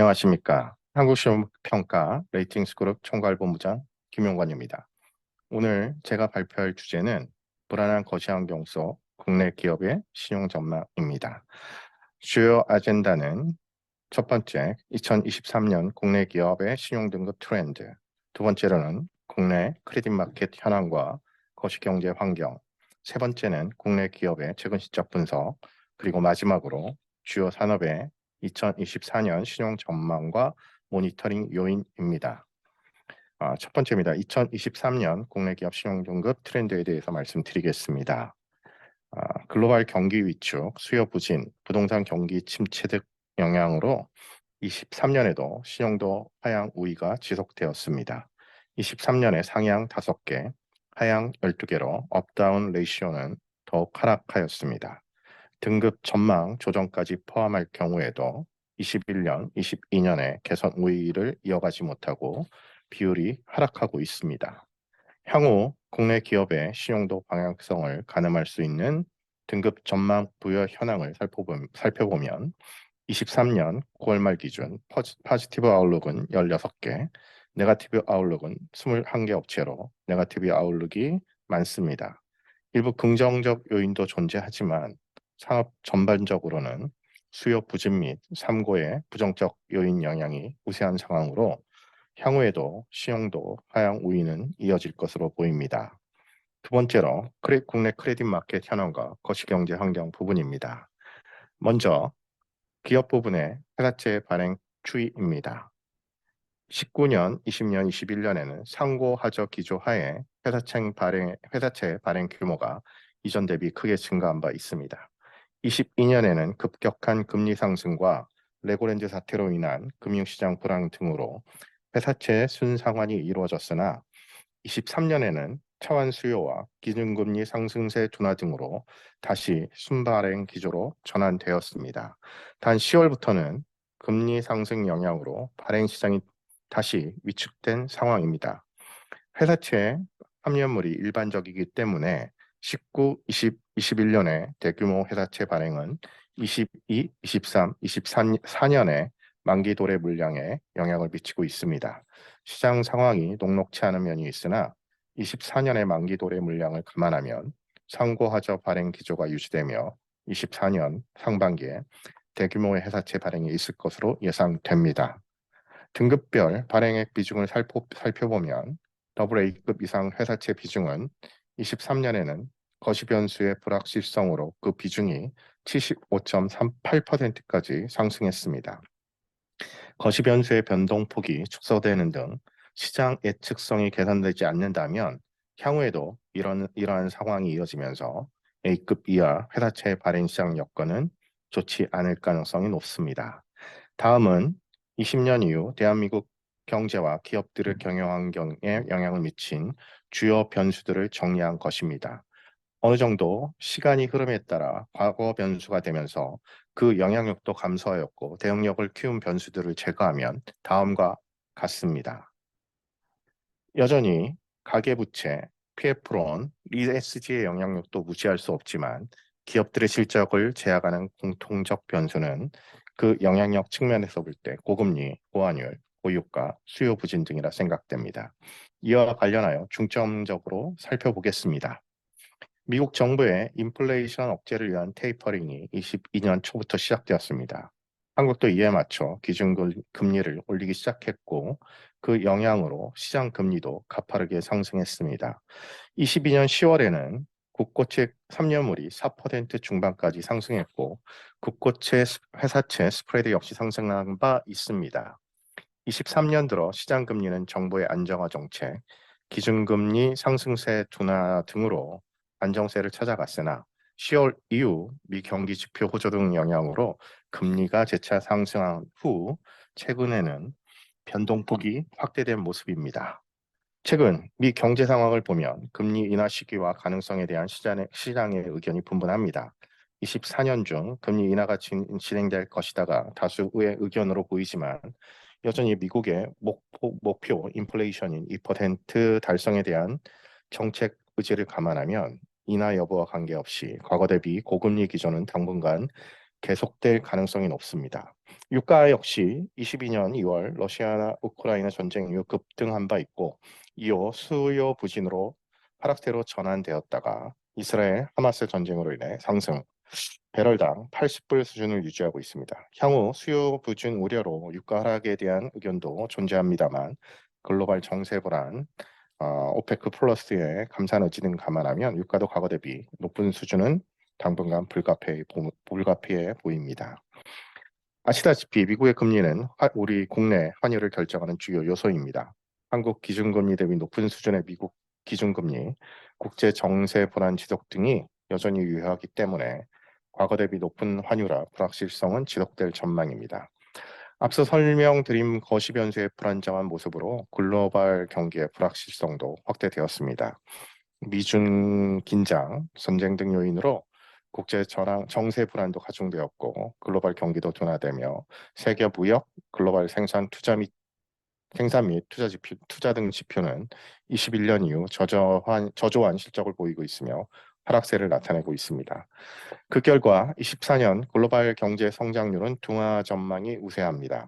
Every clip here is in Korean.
안녕하십니까. 한국시험평가 레이팅스그룹 총괄본부장 김용관입니다. 오늘 제가 발표할 주제는 불안한 거시환경 속 국내 기업의 신용 전망입니다. 주요 아젠다는 첫 번째, 2023년 국내 기업의 신용등급 트렌드, 두 번째로는 국내 크레딧 마켓 현황과 거시경제 환경, 세 번째는 국내 기업의 최근 실적 분석, 그리고 마지막으로 주요 산업의 2024년 신용 전망과 모니터링 요인입니다. 첫 번째입니다. 2023년 국내 기업 신용등급 트렌드에 대해서 말씀드리겠습니다. 글로벌 경기 위축, 수요 부진, 부동산 경기 침체 등 영향으로 23년에도 신용도 하향 우위가 지속되었습니다. 23년에 상향 5개, 하향 12개로 업다운 레이시오는 더욱 하락하였습니다. 등급 전망 조정까지 포함할 경우에도 21년, 22년에 개선 우위를 이어가지 못하고 비율이 하락하고 있습니다. 향후 국내 기업의 신용도 방향성을 가늠할 수 있는 등급 전망 부여 현황을 살펴보면 23년 9월 말 기준 포지티브 아웃룩은 16개, 네거티브 아웃룩은 21개 업체로 네거티브 아웃룩이 많습니다. 일부 긍정적 요인도 존재하지만 산업 전반적으로는 수요 부진 및 삼고의 부정적 요인 영향이 우세한 상황으로 향후에도 신용도 하향 우위는 이어질 것으로 보입니다. 두 번째로 국내 크레딧 마켓 현황과 거시경제 환경 부분입니다. 먼저 기업 부분의 회사채 발행 추이입니다. 19년, 20년, 21년에는 상고 하저 기조 하에 회사채 발행 규모가 이전 대비 크게 증가한 바 있습니다. 22년에는 급격한 금리 상승과 레고랜드 사태로 인한 금융시장 불황 등으로 회사채 순상환이 이루어졌으나 23년에는 차환 수요와 기준금리 상승세 둔화 등으로 다시 순발행 기조로 전환되었습니다. 단 10월부터는 금리 상승 영향으로 발행 시장이 다시 위축된 상황입니다. 회사채 함유물이 일반적이기 때문에 19, 20, 21년에 대규모 회사채 발행은 22, 23, 24년에 만기 도래 물량에 영향을 미치고 있습니다. 시장 상황이 녹록치 않은 면이 있으나 24년의 만기 도래 물량을 감안하면 상고하저 발행 기조가 유지되며 24년 상반기에 대규모의 회사채 발행이 있을 것으로 예상됩니다. 등급별 발행액 비중을 살펴보면 AA 급 이상 회사채 비중은 23년에는 거시 변수의 불확실성으로 그 비중이 75.38%까지 상승했습니다. 거시 변수의 변동폭이 축소되는 등 시장 예측성이 개선되지 않는다면 향후에도 이러한 상황이 이어지면서 A급 이하 회사채 발행 시장 여건은 좋지 않을 가능성이 높습니다. 다음은 20년 이후 대한민국 경제와 기업들의 경영 환경에 영향을 미친 주요 변수들을 정리한 것입니다. 어느 정도 시간이 흐름에 따라 과거 변수가 되면서 그 영향력도 감소하였고 대응력을 키운 변수들을 제거하면 다음과 같습니다. 여전히 가계부채, PF론, ESG의 영향력도 무시할 수 없지만 기업들의 실적을 제약하는 공통적 변수는 그 영향력 측면에서 볼 때 고금리, 고환율, 고유가, 수요 부진 등이라 생각됩니다. 이와 관련하여 중점적으로 살펴보겠습니다. 미국 정부의 인플레이션 억제를 위한 테이퍼링이 22년 초부터 시작되었습니다. 한국도 이에 맞춰 기준금리를 올리기 시작했고 그 영향으로 시장 금리도 가파르게 상승했습니다. 22년 10월에는 국고채 3년물이 4% 중반까지 상승했고 국고채 회사채 스프레드 역시 상승한 바 있습니다. 23년 들어 시장 금리는 정부의 안정화 정책, 기준금리 상승세 둔화 등으로 안정세를 찾아갔으나 10월 이후 미 경기 지표 호조 등 영향으로 금리가 재차 상승한 후 최근에는 변동폭이 확대된 모습입니다. 최근 미 경제 상황을 보면 금리 인하 시기와 가능성에 대한 시장의 의견이 분분합니다. 24년 중 금리 인하가 진행될 것이다가 다수의 의견으로 보이지만 여전히 미국의 목표 인플레이션인 2% 달성에 대한 정책 의지를 감안하면 인하 여부와 관계없이 과거 대비 고금리 기조는 당분간 계속될 가능성이 높습니다. 유가 역시 22년 2월 러시아나 우크라이나 전쟁 이후 급등한 바 있고 이후 수요 부진으로 하락세로 전환되었다가 이스라엘 하마스 전쟁으로 인해 상승, 배럴당 80불 수준을 유지하고 있습니다. 향후 수요 부진 우려로 유가 하락에 대한 의견도 존재합니다만 글로벌 정세 불안, 오페크 플러스의 감산 의지 등 감안하면 유가도 과거 대비 높은 수준은 당분간 불가피해 보입니다. 아시다시피 미국의 금리는 우리 국내 환율을 결정하는 주요 요소입니다. 한국 기준금리 대비 높은 수준의 미국 기준금리, 국제 정세 불안 지속 등이 여전히 유효하기 때문에 과거 대비 높은 환율화 불확실성은 지속될 전망입니다. 앞서 설명드린 거시 변수의 불안정한 모습으로 글로벌 경기의 불확실성도 확대되었습니다. 미중 긴장, 전쟁 등 요인으로 국제 전황, 정세 불안도 가중되었고 글로벌 경기도 둔화되며 세계 무역, 글로벌 생산 및 투자 등 지표는 21년 이후 저조한 실적을 보이고 있으며 하락세를 나타내고 있습니다. 그 결과 24년 글로벌 경제 성장률은 둔화 전망이 우세합니다.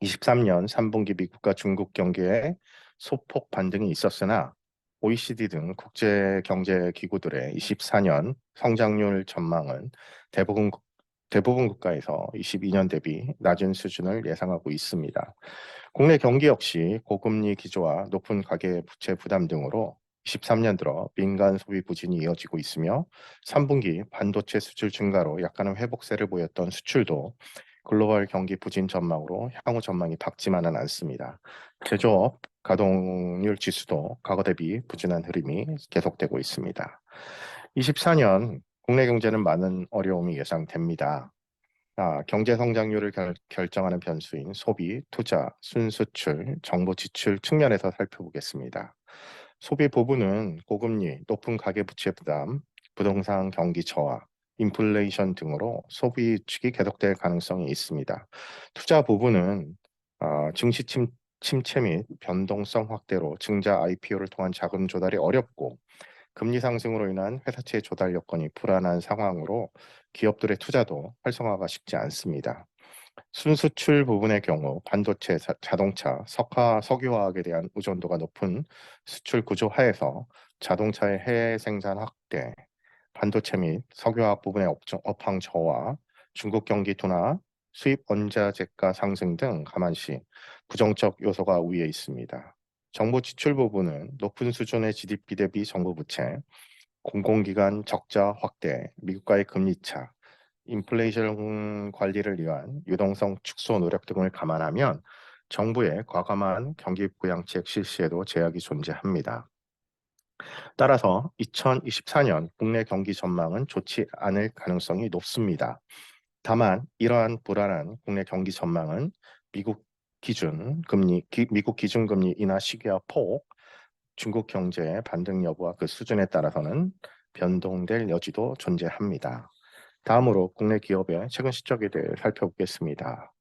23년 3분기 미국과 중국 경기에 소폭 반등이 있었으나 OECD 등 국제 경제 기구들의 24년 성장률 전망은 대부분 국가에서 22년 대비 낮은 수준을 예상하고 있습니다. 국내 경기 역시 고금리 기조와 높은 가계 부채 부담 등으로 23년 들어 민간 소비 부진이 이어지고 있으며 3분기 반도체 수출 증가로 약간의 회복세를 보였던 수출도 글로벌 경기 부진 전망으로 향후 전망이 밝지만은 않습니다. 제조업 가동률 지수도 과거 대비 부진한 흐름이 계속되고 있습니다. 24년 국내 경제는 많은 어려움이 예상됩니다. 경제 성장률을 결정하는 변수인 소비, 투자, 순수출, 정부 지출 측면에서 살펴보겠습니다. 소비 부분은 고금리, 높은 가계부채 부담, 부동산 경기 저하, 인플레이션 등으로 소비 위축이 계속될 가능성이 있습니다. 투자 부분은 증시 침체 및 변동성 확대로 증자 IPO를 통한 자금 조달이 어렵고 금리 상승으로 인한 회사채 조달 여건이 불안한 상황으로 기업들의 투자도 활성화가 쉽지 않습니다. 순수출 부분의 경우 반도체, 자동차, 석유화학에 대한 의존도가 높은 수출 구조 하에서 자동차의 해외 생산 확대, 반도체 및 석유화학 부분의 업황 저하, 중국 경기 둔화, 수입 원자재가 상승 등 감안시 부정적 요소가 우위에 있습니다. 정부 지출 부분은 높은 수준의 GDP 대비 정부 부채, 공공기관 적자 확대, 미국과의 금리 차, 인플레이션 관리를 위한 유동성 축소 노력 등을 감안하면 정부의 과감한 경기 부양책 실시에도 제약이 존재합니다. 따라서 2024년 국내 경기 전망은 좋지 않을 가능성이 높습니다. 다만 이러한 불안한 국내 경기 전망은 미국 기준금리 인하 시기와 폭, 중국 경제의 반등 여부와 그 수준에 따라서는 변동될 여지도 존재합니다. 다음으로 국내 기업의 최근 실적에 대해 살펴보겠습니다.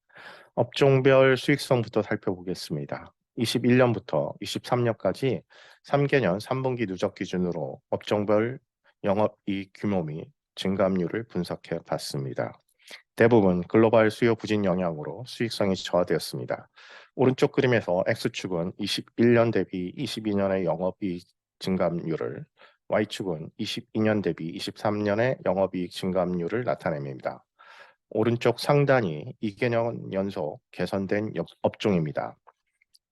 업종별 수익성부터 살펴보겠습니다. 21년부터 23년까지 3개년 3분기 누적 기준으로 업종별 영업이익 규모 및 증감률을 분석해 봤습니다. 대부분 글로벌 수요 부진 영향으로 수익성이 저하되었습니다. 오른쪽 그림에서 X축은 21년 대비 22년의 영업이익 증감률을, Y축은 22년 대비 23년의 영업이익 증감률을 나타냅니다. 오른쪽 상단이 2개년 연속 개선된 업종입니다.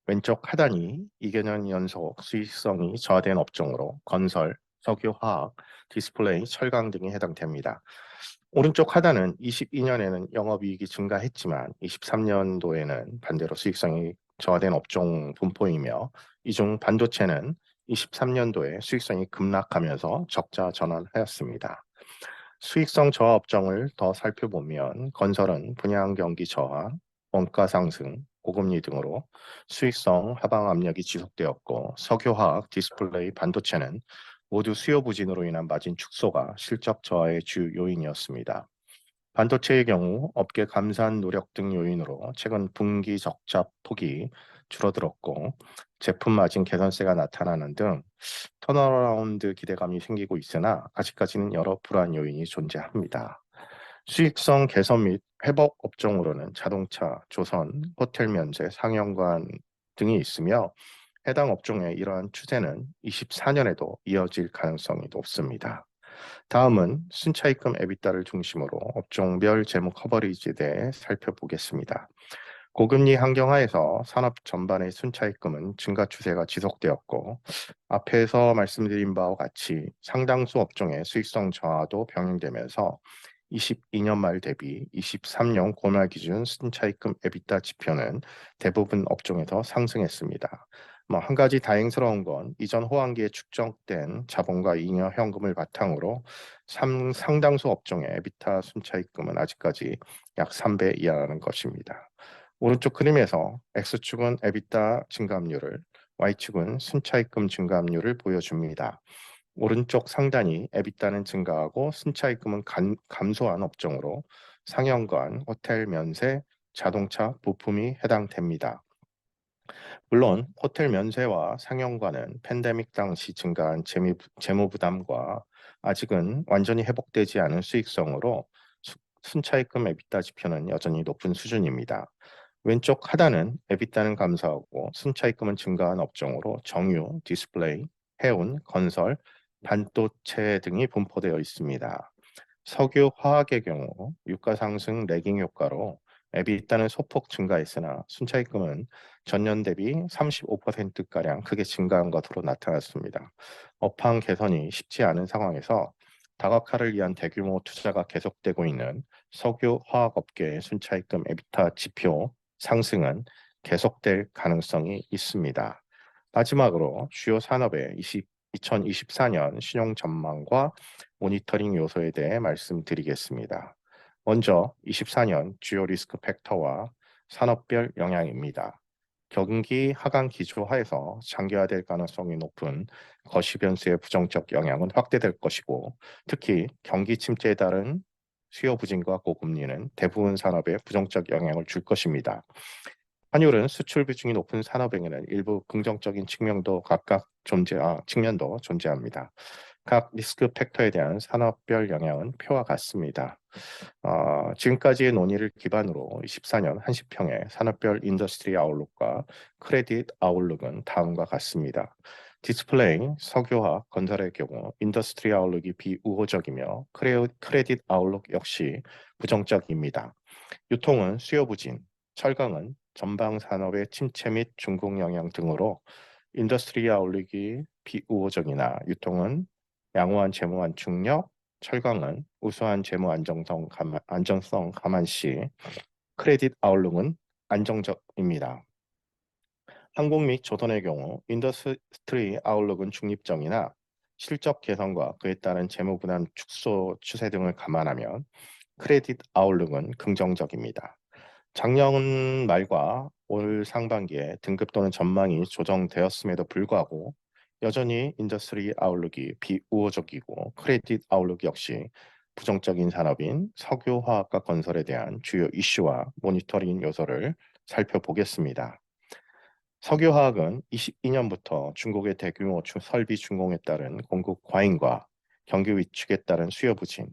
왼쪽 하단이 2개년 연속 수익성이 저하된 업종으로 건설, 석유화학, 디스플레이, 철강 등이 해당됩니다. 오른쪽 하단은 22년에는 영업이익이 증가했지만 23년도에는 반대로 수익성이 저하된 업종 분포이며 이 중 반도체는 23년도에 수익성이 급락하면서 적자 전환하였습니다. 수익성 저하 업종을 더 살펴보면 건설은 분양 경기 저하, 원가 상승, 고금리 등으로 수익성 하방 압력이 지속되었고 석유화학, 디스플레이, 반도체는 모두 수요 부진으로 인한 마진 축소가 실적 저하의 주 요인이었습니다. 반도체의 경우 업계 감산 노력 등 요인으로 최근 분기 적자 폭이 줄어들었고 제품 마진 개선세가 나타나는 등 턴어라운드 기대감이 생기고 있으나 아직까지는 여러 불안 요인이 존재합니다. 수익성 개선 및 회복 업종으로는 자동차, 조선, 호텔 면세, 상영관 등이 있으며 해당 업종의 이러한 추세는 24년에도 이어질 가능성이 높습니다. 다음은 순차입금 에비타를 중심으로 업종별 재무 커버리지에 대해 살펴보겠습니다. 고금리 환경하에서 산업 전반의 순차입금은 증가 추세가 지속되었고, 앞에서 말씀드린 바와 같이 상당수 업종의 수익성 저하도 병행되면서 22년 말 대비 23년 고말 기준 순차입금 에비타 지표는 대부분 업종에서 상승했습니다. 한 가지 다행스러운 건 이전 호황기에 축적된 자본과 잉여 현금을 바탕으로 상당수 업종의 에비타 순차입금은 아직까지 약 3배 이하라는 것입니다. 오른쪽 그림에서 X축은 에비타 증가압률을, Y축은 순차입금 증가압률을 보여줍니다. 오른쪽 상단이 에비타는 증가하고 순차입금은 감소한 업종으로 상영관, 호텔 면세, 자동차, 부품이 해당됩니다. 물론 호텔 면세와 상영관은 팬데믹 당시 증가한 재무 부담과 아직은 완전히 회복되지 않은 수익성으로 순차입금 에비타 지표는 여전히 높은 수준입니다. 왼쪽 하단은 에비타는 감소하고 순차입금은 증가한 업종으로 정유, 디스플레이, 해운, 건설, 반도체 등이 분포되어 있습니다. 석유, 화학의 경우 유가 상승 레깅 효과로 에비타는 소폭 증가했으나 순차입금은 전년 대비 35%가량 크게 증가한 것으로 나타났습니다. 업황 개선이 쉽지 않은 상황에서 다각화를 위한 대규모 투자가 계속되고 있는 석유, 화학업계의 순차입금 에비타 지표 상승은 계속될 가능성이 있습니다. 마지막으로 주요 산업의 2024년 신용 전망과 모니터링 요소에 대해 말씀드리겠습니다. 먼저 24년 주요 리스크 팩터와 산업별 영향입니다. 경기 하강 기조 하에서 장기화될 가능성이 높은 거시 변수의 부정적 영향은 확대될 것이고, 특히 경기 침체에 따른 수요 부진과 고금리는 대부분 산업에 부정적 영향을 줄 것입니다. 환율은 수출 비중이 높은 산업에게는 일부 긍정적인 측면도 존재합니다. 각 리스크 팩터에 대한 산업별 영향은 표와 같습니다. 지금까지의 논의를 기반으로 24년 한시평의 산업별 인더스트리 아웃룩과 크레딧 아웃룩은 다음과 같습니다. 디스플레이, 석유화학, 건설의 경우 인더스트리 아웃룩이 비우호적이며 크레딧 아웃룩 역시 부정적입니다. 유통은 수요 부진, 철강은 전방 산업의 침체 및 중국 영향 등으로 인더스트리 아웃룩이 비우호적이나 유통은 양호한 재무 안축력, 철강은 우수한 재무 안정성 감안시, 크레딧 아웃룩은 안정적입니다. 한국 및 조선의 경우 인더스트리 아웃룩은 중립적이나 실적 개선과 그에 따른 재무 부담 축소 추세 등을 감안하면 크레딧 아웃룩은 긍정적입니다. 작년 말과 올 상반기에 등급 또는 전망이 조정되었음에도 불구하고 여전히 인더스트리 아웃룩이 비우호적이고 크레딧 아웃룩 역시 부정적인 산업인 석유, 화학과 건설에 대한 주요 이슈와 모니터링 요소를 살펴보겠습니다. 석유화학은 22년부터 중국의 대규모 설비 준공에 따른 공급 과잉과 경기 위축에 따른 수요 부진,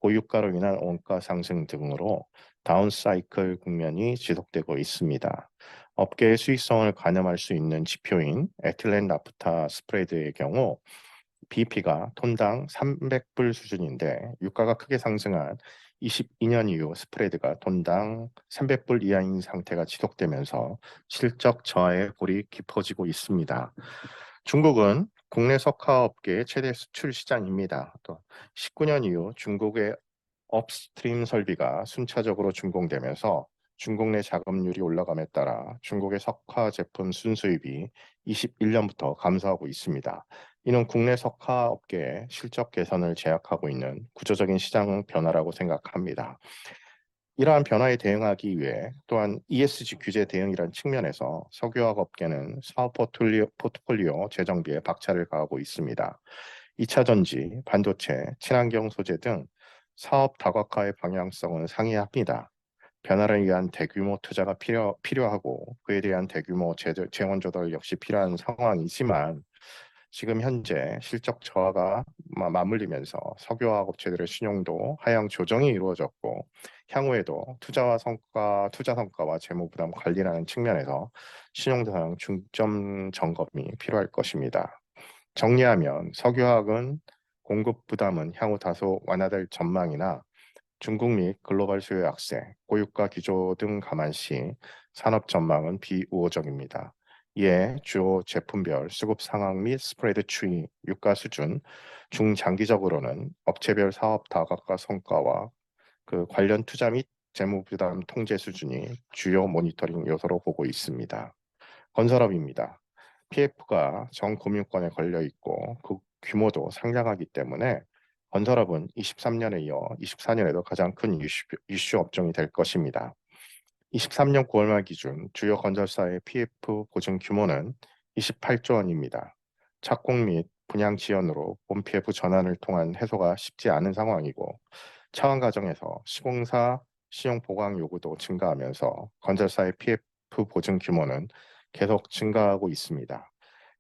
고유가로 인한 원가 상승 등으로 다운사이클 국면이 지속되고 있습니다. 업계의 수익성을 가늠할 수 있는 지표인 에틸렌 나프타 스프레드의 경우 BP가 톤당 300불 수준인데 유가가 크게 상승한 22년 이후 스프레드가 톤당 300불 이하인 상태가 지속되면서 실적 저하의 골이 깊어지고 있습니다. 중국은 국내 석화업계의 최대 수출 시장입니다. 또 19년 이후 중국의 업스트림 설비가 순차적으로 준공되면서 중국 내 자금률이 올라감에 따라 중국의 석화 제품 순수입이 21년부터 감소하고 있습니다. 이는 국내 석화 업계의 실적 개선을 제약하고 있는 구조적인 시장 변화라고 생각합니다. 이러한 변화에 대응하기 위해 또한 ESG 규제 대응이라는 측면에서 석유화학 업계는 사업 포트폴리오 재정비에 박차를 가하고 있습니다. 2차 전지, 반도체, 친환경 소재 등 사업 다각화의 방향성은 상이합니다. 변화를 위한 대규모 투자가 필요하고 그에 대한 대규모 재원 조달 역시 필요한 상황이지만 지금 현재 실적 저하가 맞물리면서 석유화학 업체들의 신용도 하향 조정이 이루어졌고 향후에도 투자 성과와 재무 부담 관리라는 측면에서 신용 상향 중점 점검이 필요할 것입니다. 정리하면 석유화학은 공급 부담은 향후 다소 완화될 전망이나 중국 및 글로벌 수요 약세, 고유가 기조 등 감안시 산업 전망은 비우호적입니다. 이에 주요 제품별 수급 상황 및 스프레드 추이, 유가 수준, 중장기적으로는 업체별 사업 다각화 성과와 그 관련 투자 및 재무 부담 통제 수준이 주요 모니터링 요소로 보고 있습니다. 건설업입니다. PF가 전 금융권에 걸려 있고 그 규모도 상당하기 때문에 건설업은 23년에 이어 24년에도 가장 큰 이슈 업종이 될 것입니다. 23년 9월 말 기준 주요 건설사의 PF 보증 규모는 28조 원입니다. 착공 및 분양 지연으로 본 PF 전환을 통한 해소가 쉽지 않은 상황이고 차원 과정에서 시공사 시용 보강 요구도 증가하면서 건설사의 PF 보증 규모는 계속 증가하고 있습니다.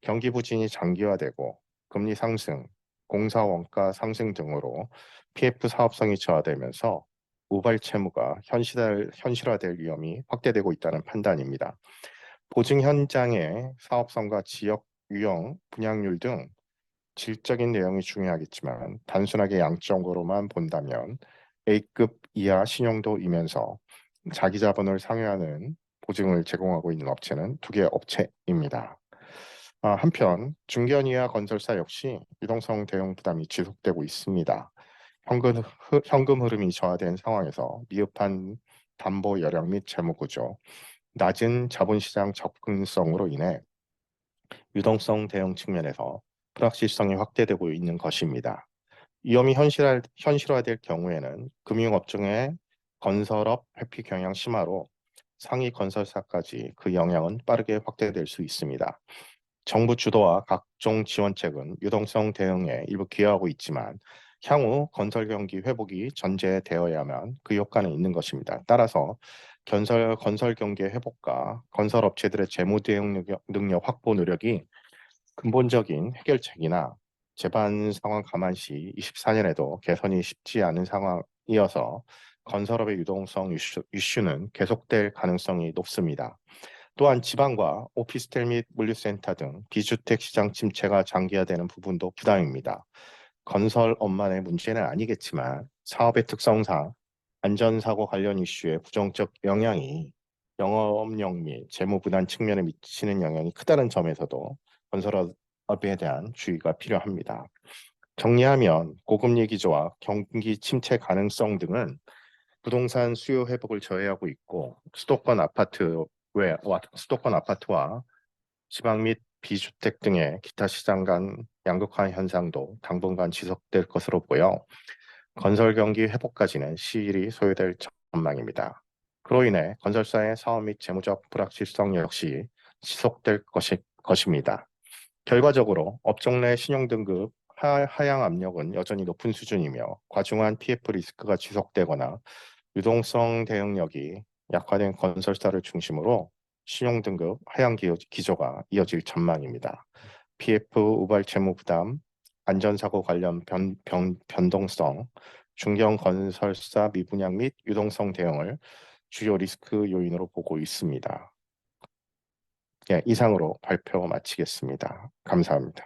경기 부진이 장기화되고 금리 상승, 공사 원가 상승 등으로 PF 사업성이 저하되면서 우발 채무가 현실화될 위험이 확대되고 있다는 판단입니다. 보증 현장의 사업성과 지역 유형, 분양률 등 질적인 내용이 중요하겠지만 단순하게 양적으로만 본다면 A급 이하 신용도이면서 자기 자본을 상회하는 보증을 제공하고 있는 업체는 두 개 업체입니다. 한편 중견 이하 건설사 역시 유동성 대응 부담이 지속되고 있습니다. 현금 흐름이 저하된 상황에서 미흡한 담보 여력 및 재무 구조, 낮은 자본시장 접근성으로 인해 유동성 대응 측면에서 불확실성이 확대되고 있는 것입니다. 위험이 현실화될 경우에는 금융업종의 건설업 회피 경향 심화로 상위 건설사까지 그 영향은 빠르게 확대될 수 있습니다. 정부 주도와 각종 지원책은 유동성 대응에 일부 기여하고 있지만 향후 건설 경기 회복이 전제되어야만 그 효과는 있는 것입니다. 따라서 건설 경기 회복과 건설 업체들의 재무 대응 능력 확보 노력이 근본적인 해결책이나 재반 상황 감안시 24년에도 개선이 쉽지 않은 상황이어서 건설업의 유동성 이슈는 계속될 가능성이 높습니다. 또한 지방과 오피스텔 및 물류센터 등 비주택 시장 침체가 장기화되는 부분도 부담입니다. 건설업만의 문제는 아니겠지만 사업의 특성상 안전사고 관련 이슈의 부정적 영향이 영업력 및 재무 부담 측면에 미치는 영향이 크다는 점에서도 건설업에 대한 주의가 필요합니다. 정리하면 고금리 기조와 경기 침체 가능성 등은 부동산 수요 회복을 저해하고 있고 수도권 아파트와 지방 및 비주택 등의 기타 시장 간 양극화 현상도 당분간 지속될 것으로 보여 건설 경기 회복까지는 시일이 소요될 전망입니다. 그로 인해 건설사의 사업 및 재무적 불확실성 역시 지속될 것입니다. 결과적으로 업종 내 신용등급 하향 압력은 여전히 높은 수준이며 과중한 PF 리스크가 지속되거나 유동성 대응력이 약화된 건설사를 중심으로 신용등급 하향 기조가 이어질 전망입니다. PF 우발 채무 부담, 안전사고 관련 변동성, 중견 건설사 미분양 및 유동성 대응을 주요 리스크 요인으로 보고 있습니다. 예, 이상으로 발표 마치겠습니다. 감사합니다.